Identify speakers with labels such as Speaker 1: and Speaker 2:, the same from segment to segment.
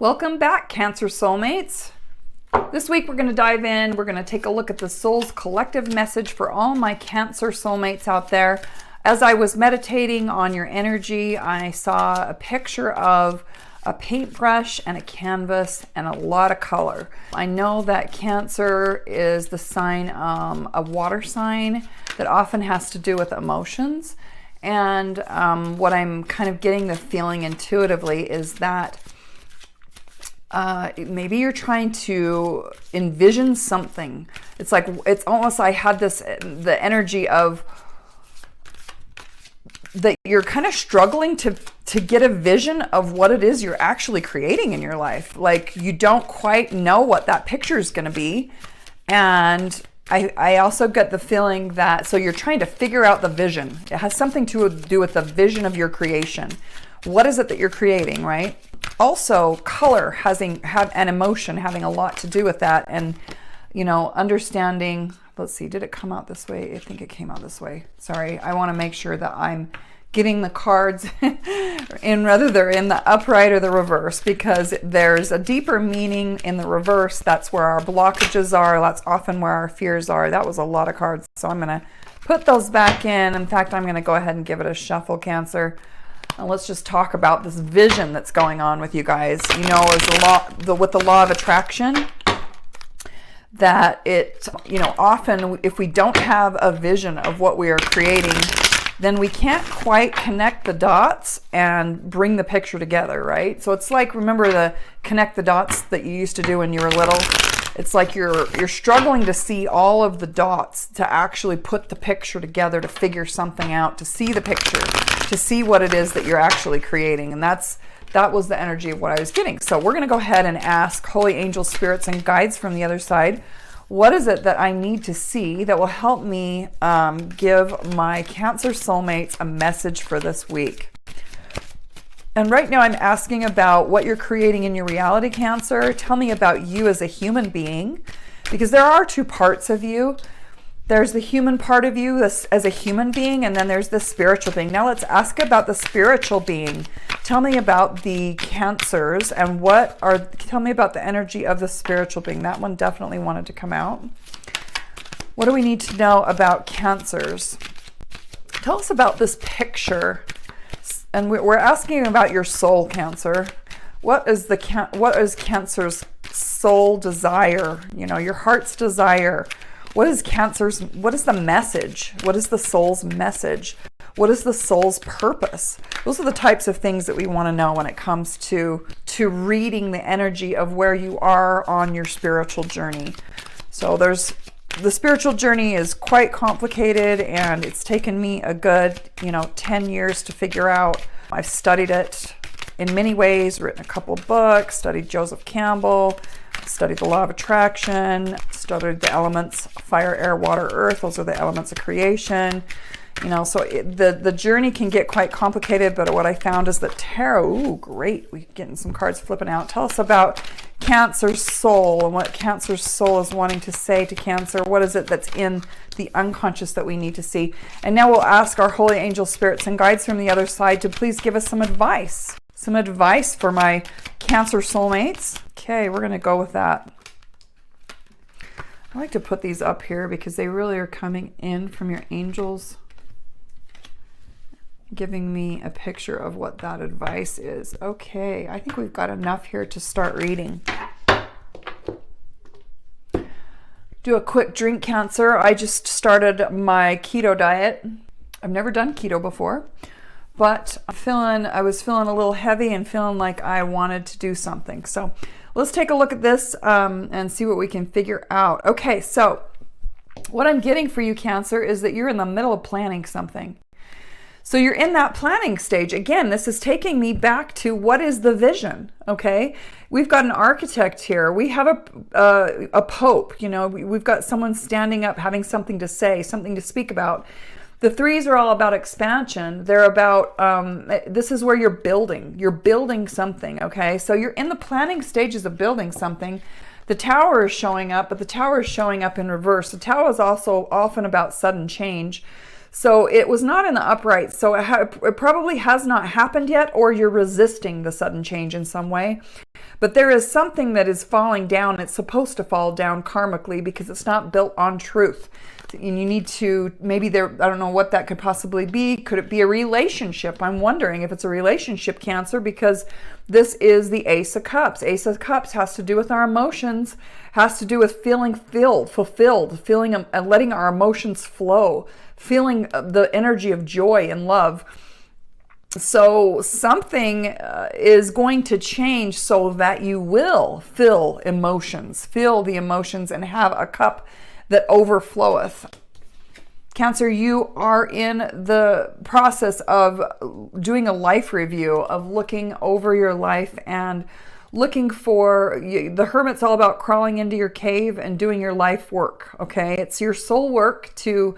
Speaker 1: Welcome back, Cancer Soulmates. This week we're going to dive in. We're going to take a look at the soul's collective message for all my Cancer Soulmates out there. As I was meditating on your energy, I saw a picture of a paintbrush and a canvas and a lot of color. I know that Cancer is the sign, a water sign that often has to do with emotions. And what I'm kind of getting the feeling intuitively is that maybe you're trying to envision something. It's like, it's almost, I had the energy of that you're kind of struggling to get a vision of what it is you're actually creating in your life. Like you don't quite know what that picture is going to be. And I also get the feeling that, so you're trying to figure out the vision. It has something to do with the vision of your creation. What is it that you're creating, right? Also, color and emotion having a lot to do with that. And, you know, understanding, let's see, did it come out this way? I think it came out this way. Sorry, I want to make sure that I'm getting the cards in, whether they're in the upright or the reverse, because there's a deeper meaning in the reverse. That's where our blockages are. That's often where our fears are. That was a lot of cards. So I'm going to put those back in. In fact, I'm going to go ahead and give it a shuffle, Cancer. And let's just talk about this vision that's going on with you guys. You know, with the law of attraction, that it, you know, often if we don't have a vision of what we are creating, then we can't quite connect the dots and bring the picture together, right? So it's like, remember the connect the dots that you used to do when you were little? It's like you're struggling to see all of the dots to actually put the picture together, to figure something out, to see the picture, to see what it is that you're actually creating. And that was the energy of what I was getting. So we're going to go ahead and ask holy angels, spirits, and guides from the other side, what is it that I need to see that will help me give my Cancer Soulmates a message for this week? And right now I'm asking about what you're creating in your reality, Cancer. Tell me about you as a human being, because there are two parts of you. There's the human part of you as a human being, and then there's the spiritual being. Now let's ask about the spiritual being. Tell me about the Cancers and tell me about the energy of the spiritual being. That one definitely wanted to come out. What do we need to know about Cancers? Tell us about this picture. And we're asking about your soul, Cancer. What is Cancer's soul desire? You know, your heart's desire. What is the message? What is the soul's message? What is the soul's purpose? Those are the types of things that we want to know when it comes to reading the energy of where you are on your spiritual journey. So the spiritual journey is quite complicated, and it's taken me a good, 10 years to figure out. I've studied it in many ways, written a couple books, studied Joseph Campbell, studied the law of attraction, studied the elements, fire, air, water, earth. Those are the elements of creation. So the journey can get quite complicated, but what I found is that tarot, ooh, great, we're getting some cards flipping out. Tell us about Cancer's soul and what Cancer's soul is wanting to say to Cancer. What is it that's in the unconscious that we need to see? And now we'll ask our holy angel, spirits, and guides from the other side to please give us some advice. Some advice for my Cancer Soulmates. Okay, we're going to go with that. I like to put these up here because they really are coming in from your angels, giving me a picture of what that advice is. Okay, I think we've got enough here to start reading. Do a quick drink, Cancer. I just started my keto diet. I've never done keto before, but I was feeling a little heavy and feeling like I wanted to do something. So let's take a look at this and see what we can figure out. Okay, so what I'm getting for you, Cancer, is that you're in the middle of planning something. So you're in that planning stage. Again, this is taking me back to what is the vision, okay? We've got an architect here. We have a pope, we've got someone standing up, having something to say, something to speak about. The threes are all about expansion. They're about, this is where you're building something, okay? So you're in the planning stages of building something. The tower is showing up, but the tower is showing up in reverse. The tower is also often about sudden change. So it was not in the upright. So it probably has not happened yet, or you're resisting the sudden change in some way. But there is something that is falling down. It's supposed to fall down karmically because it's not built on truth. And you need to, maybe there, I don't know what that could possibly be. Could it be a relationship? I'm wondering if it's a relationship, Cancer, because this is the Ace of Cups. Ace of Cups has to do with our emotions, has to do with feeling fulfilled, feeling and letting our emotions flow, feeling the energy of joy and love. So something is going to change so that you will feel the emotions, and have a cup that overfloweth. Cancer, you are in the process of doing a life review, of looking over your life and looking for, the Hermit's all about crawling into your cave and doing your life work, okay? It's your soul work to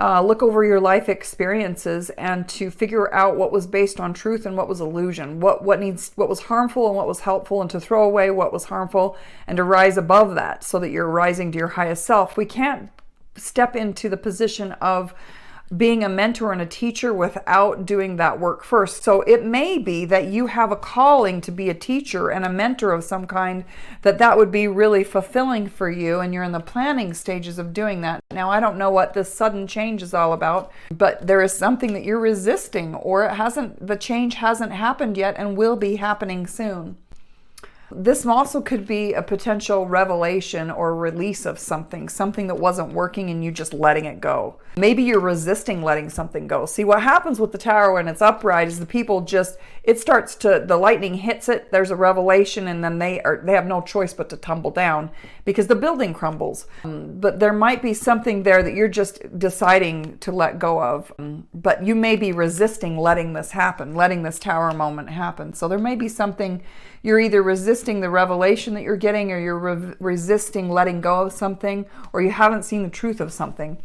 Speaker 1: look over your life experiences and to figure out what was based on truth and what was illusion, what was harmful and what was helpful, and to throw away what was harmful and to rise above that so that you're rising to your highest self. We can't step into the position of being a mentor and a teacher without doing that work first. So it may be that you have a calling to be a teacher and a mentor of some kind, that would be really fulfilling for you, and you're in the planning stages of doing that. Now, I don't know what this sudden change is all about, but there is something that you're resisting, or the change hasn't happened yet and will be happening soon. This also could be a potential revelation or release of something that wasn't working and you just letting it go. Maybe you're resisting letting something go. See, what happens with the Tower when it's upright is the people the lightning hits it, there's a revelation, and then they have no choice but to tumble down because the building crumbles. But there might be something there that you're just deciding to let go of. But you may be resisting letting this happen, letting this Tower moment happen. So there may be something. You're either resisting the revelation that you're getting, or you're resisting letting go of something, or you haven't seen the truth of something.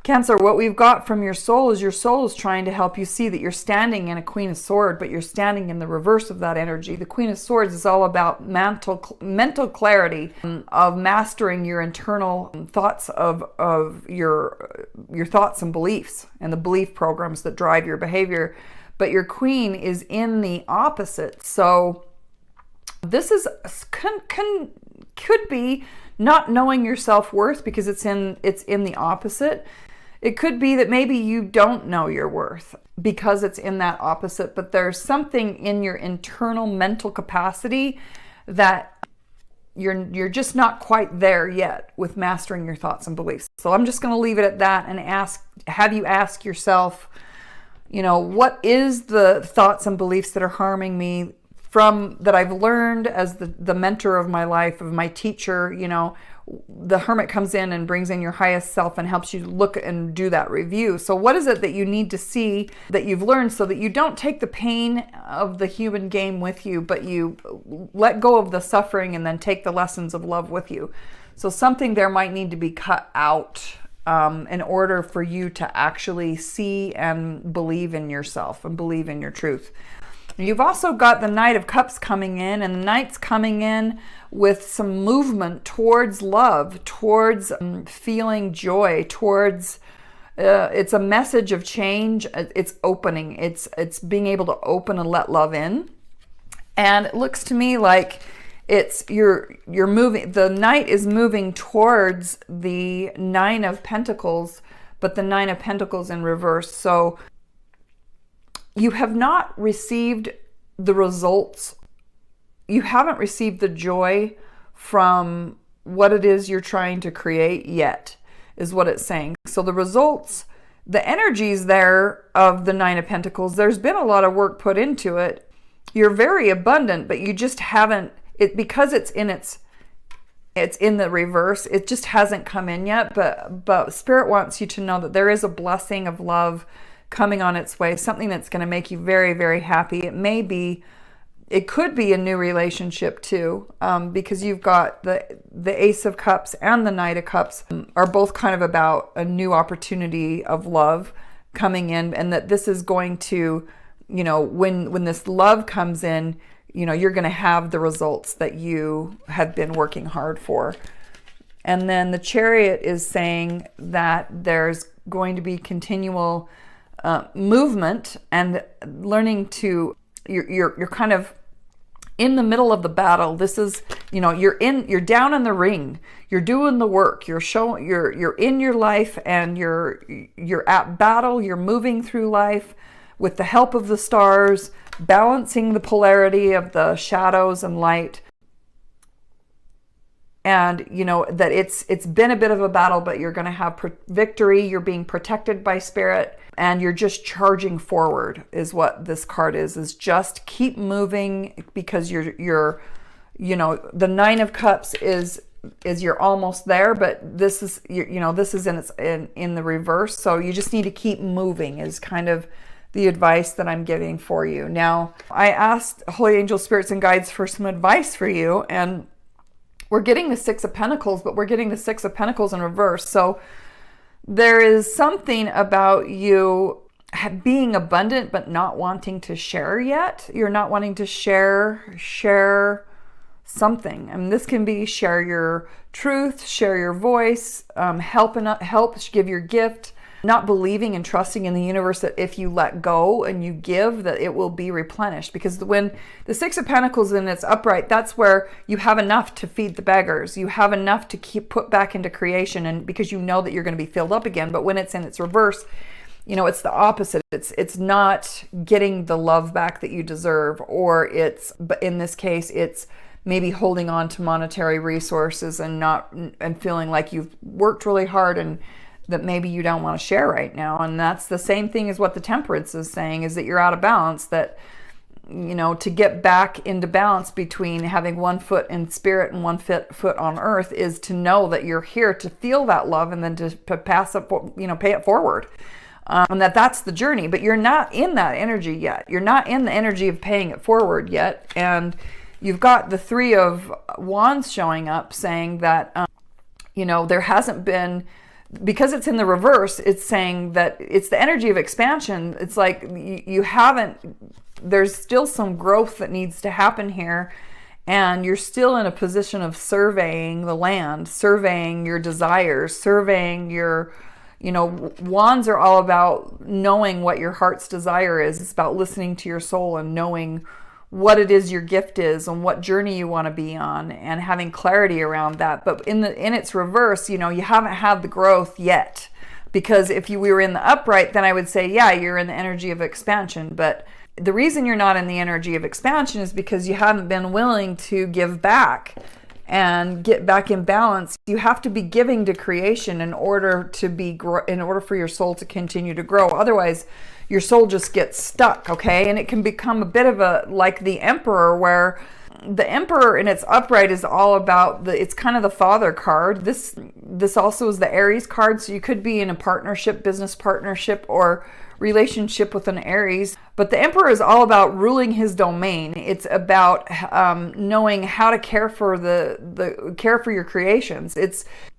Speaker 1: Cancer, what we've got from your soul is trying to help you see that you're standing in a Queen of Swords, but you're standing in the reverse of that energy. The Queen of Swords is all about mental clarity, of mastering your internal thoughts of your thoughts and beliefs, and the belief programs that drive your behavior. But your Queen is in the opposite. So this is could be not knowing your self-worth because it's in the opposite. It could be that maybe you don't know your worth because it's in that opposite, but there's something in your internal mental capacity that you're just not quite there yet with mastering your thoughts and beliefs. So I'm just going to leave it at that and have you ask yourself, what is the thoughts and beliefs that are harming me that I've learned as the mentor of my life, of my teacher. The Hermit comes in and brings in your highest self and helps you look and do that review. So what is it that you need to see that you've learned so that you don't take the pain of the human game with you, but you let go of the suffering and then take the lessons of love with you? So something there might need to be cut out in order for you to actually see and believe in yourself and believe in your truth. You've also got the Knight of Cups coming in, and the Knight's coming in with some movement towards love, towards feeling joy, towards it's a message of change. It's opening. It's being able to open and let love in. And it looks to me like you're moving. The Knight is moving towards the Nine of Pentacles, but the Nine of Pentacles in reverse. So you have not received the results. You haven't received the joy from what it is you're trying to create yet, is what it's saying. So the results, the energies there of the Nine of Pentacles, there's been a lot of work put into it. You're very abundant, but you just haven't, because it's in the reverse, it just hasn't come in yet. But Spirit wants you to know that there is a blessing of love coming on its way, something that's going to make you very, very happy. It could be a new relationship too, because you've got the Ace of Cups and the Knight of Cups are both kind of about a new opportunity of love coming in, and that this is going to, when this love comes in, you're going to have the results that you have been working hard for. And then the Chariot is saying that there's going to be continual movement and learning to, you're kind of in the middle of the battle. This is, you're down in the ring. You're doing the work. You're in your life, and you're at battle. You're moving through life with the help of the stars, balancing the polarity of the shadows and light. And that it's been a bit of a battle, but you're going to have victory. You're being protected by spirit, and you're just charging forward is what this card is just keep moving, because you're the Nine of Cups is you're almost there, but this is this is in the reverse. So you just need to keep moving is kind of the advice that I'm giving for you. Now, I asked Holy Angel Spirits and Guides for some advice for you, and we're getting the Six of Pentacles, but we're getting the Six of Pentacles in reverse. So there is something about you being abundant, but not wanting to share yet. You're not wanting to share something. I mean, this can be share your truth, share your voice, help, give your gift, not believing and trusting in the universe that if you let go and you give, that it will be replenished. Because when the Six of Pentacles in its upright, that's where you have enough to feed the beggars. You have enough to keep put back into creation, and because you know that you're going to be filled up again. But when it's in its reverse, it's the opposite. It's not getting the love back that you deserve, but in this case, it's maybe holding on to monetary resources and feeling like you've worked really hard and that maybe you don't want to share right now. And that's the same thing as what the Temperance is saying, is that you're out of balance, that to get back into balance between having one foot in spirit and one foot on earth is to know that you're here to feel that love and then to pass it, pay it forward. And that's the journey, but you're not in that energy yet. You're not in the energy of paying it forward yet. And you've got the Three of Wands showing up saying that, there hasn't been, because it's in the reverse, it's saying that it's the energy of expansion. It's like there's still some growth that needs to happen here. And you're still in a position of surveying the land, surveying your desires, surveying your, wands are all about knowing what your heart's desire is. It's about listening to your soul and knowing what it is your gift is and what journey you want to be on and having clarity around that. But in its reverse, you haven't had the growth yet, because if we were in the upright, then I would say, yeah, you're in the energy of expansion. But the reason you're not in the energy of expansion is because you haven't been willing to give back and get back in balance. You have to be giving to creation in order for your soul to continue to grow. Otherwise, your soul just gets stuck, okay? And it can become a bit of like the Emperor, where the Emperor in its upright is all about it's kind of the father card. This also is the Aries card, so you could be in a partnership, business partnership, or relationship with an Aries. But the Emperor is all about ruling his domain. It's about knowing how to care for care for your creations.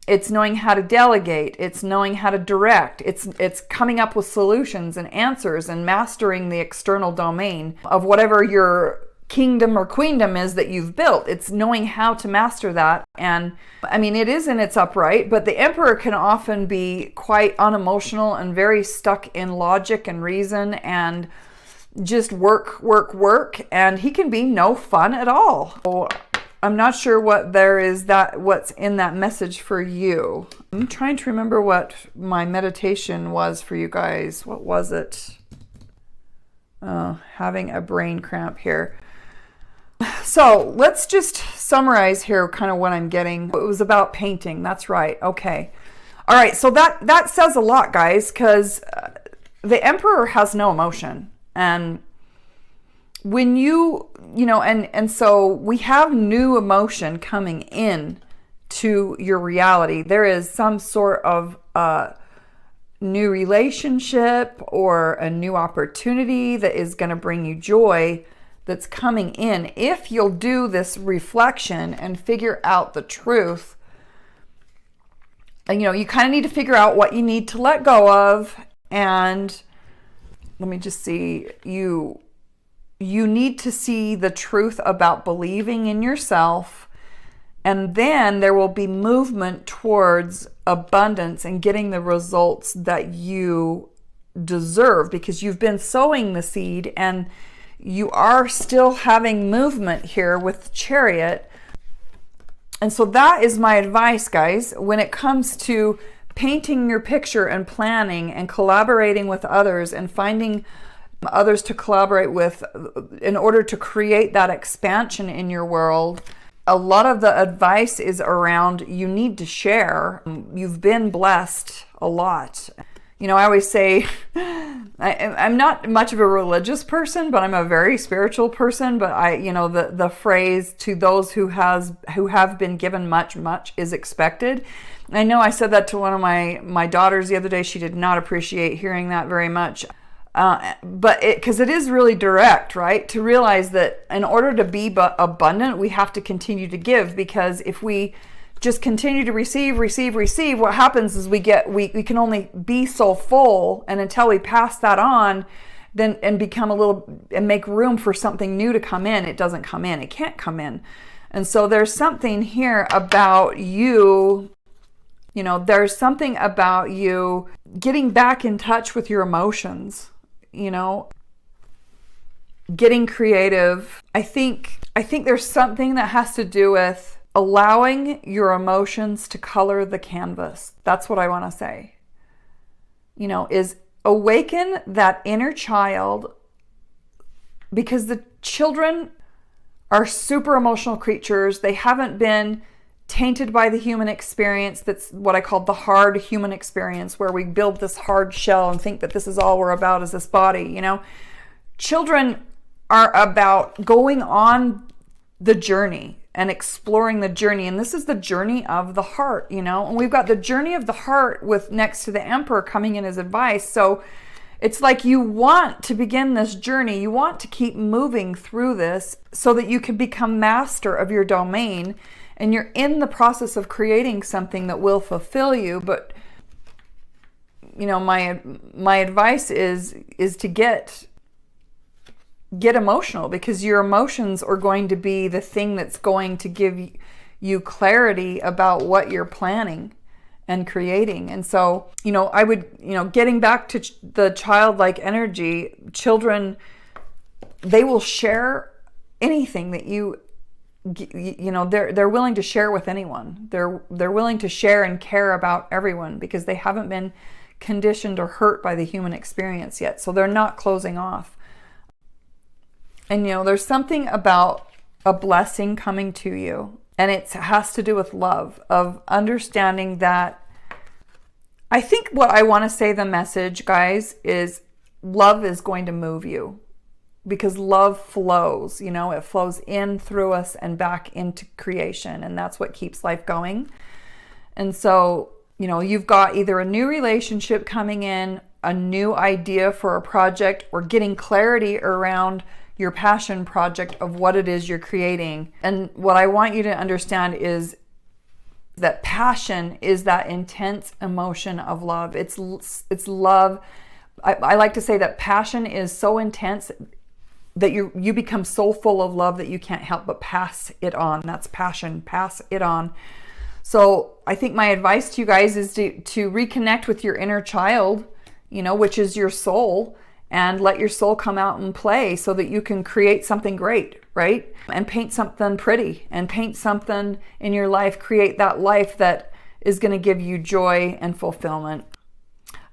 Speaker 1: It's knowing how to delegate. It's knowing how to direct. It's coming up with solutions and answers and mastering the external domain of whatever your kingdom or queendom is that you've built. It's knowing how to master that. And I mean, it is in its upright, but the Emperor can often be quite unemotional and very stuck in logic and reason and just work. And he can be no fun at all. So I'm not sure what's in that message for you. I'm trying to remember what my meditation was for you guys. What was it? Having a brain cramp here. So let's just summarize here kind of what I'm getting. It was about painting. That's right. Okay. All right. So that says a lot, guys, because the Emperor has no emotion. And when and so we have new emotion coming in to your reality. There is some sort of new relationship or a new opportunity that is going to bring you joy that's coming in. If you'll do this reflection and figure out the truth, and you kind of need to figure out what you need to let go of. And let me just see, you need to see the truth about believing in yourself, and then there will be movement towards abundance and getting the results that you deserve, because you've been sowing the seed and you are still having movement here with the Chariot. And so that is my advice, guys, when it comes to painting your picture and planning and collaborating with others and finding others to collaborate with in order to create that expansion in your world. A lot of the advice is around you need to share. You've been blessed a lot. You know, I always say I'm not much of a religious person, but I'm a very spiritual person. But the phrase "to those who have been given much, much is expected." I know I said that to one of my daughters the other day. She did not appreciate hearing that very much. But because it is really direct, right? To realize that in order to be abundant, we have to continue to give, because if we just continue to receive, what happens is we can only be so full, and until we pass that on, then and become and make room for something new to come in, it doesn't come in. It can't come in. And so there's something here about you. There's something about you getting back in touch with your emotions. Getting creative. I think there's something that has to do with allowing your emotions to color the canvas. That's what I want to say. Is awaken that inner child, because the children are super emotional creatures. They haven't been tainted by the human experience. That's what I call the hard human experience, where we build this hard shell and think that this is all we're about, is this body. Children are about going on the journey and exploring the journey, and this is the journey of the heart. And we've got the journey of the heart with next to the Emperor coming in as advice. So it's like you want to begin this journey, you want to keep moving through this so that you can become master of your domain. And you're in the process of creating something that will fulfill you. But, my advice is to get emotional, because your emotions are going to be the thing that's going to give you clarity about what you're planning and creating. And so, I would, getting back to the childlike energy, children, they will share anything that they're willing to share with anyone. They're willing to share and care about everyone, because they haven't been conditioned or hurt by the human experience yet. So they're not closing off. And there's something about a blessing coming to you, and it has to do with love, of understanding that. I think what I want to say, the message, guys, is love is going to move you. Because love flows, it flows in through us and back into creation. And that's what keeps life going. And so, you've got either a new relationship coming in, a new idea for a project, or getting clarity around your passion project of what it is you're creating. And what I want you to understand is that passion is that intense emotion of love. It's love. I like to say that passion is so intense that you become so full of love that you can't help but pass it on. That's passion, pass it on. So I think my advice to you guys is to reconnect with your inner child, which is your soul, and let your soul come out and play so that you can create something great, right? And paint something pretty, and paint something in your life, create that life that is going to give you joy and fulfillment.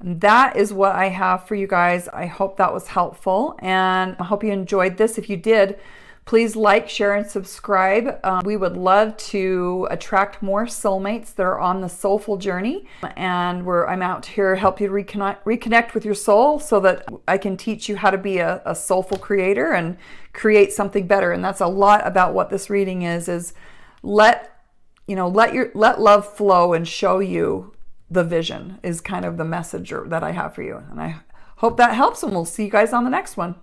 Speaker 1: That is what I have for you guys. I hope that was helpful, and I hope you enjoyed this. If you did, please like, share, and subscribe. We would love to attract more soulmates that are on the soulful journey, and I'm out here to help you reconnect with your soul so that I can teach you how to be a soulful creator and create something better. And that's a lot about what this reading is let love flow and show you the vision, is kind of the message that I have for you. And I hope that helps, and we'll see you guys on the next one.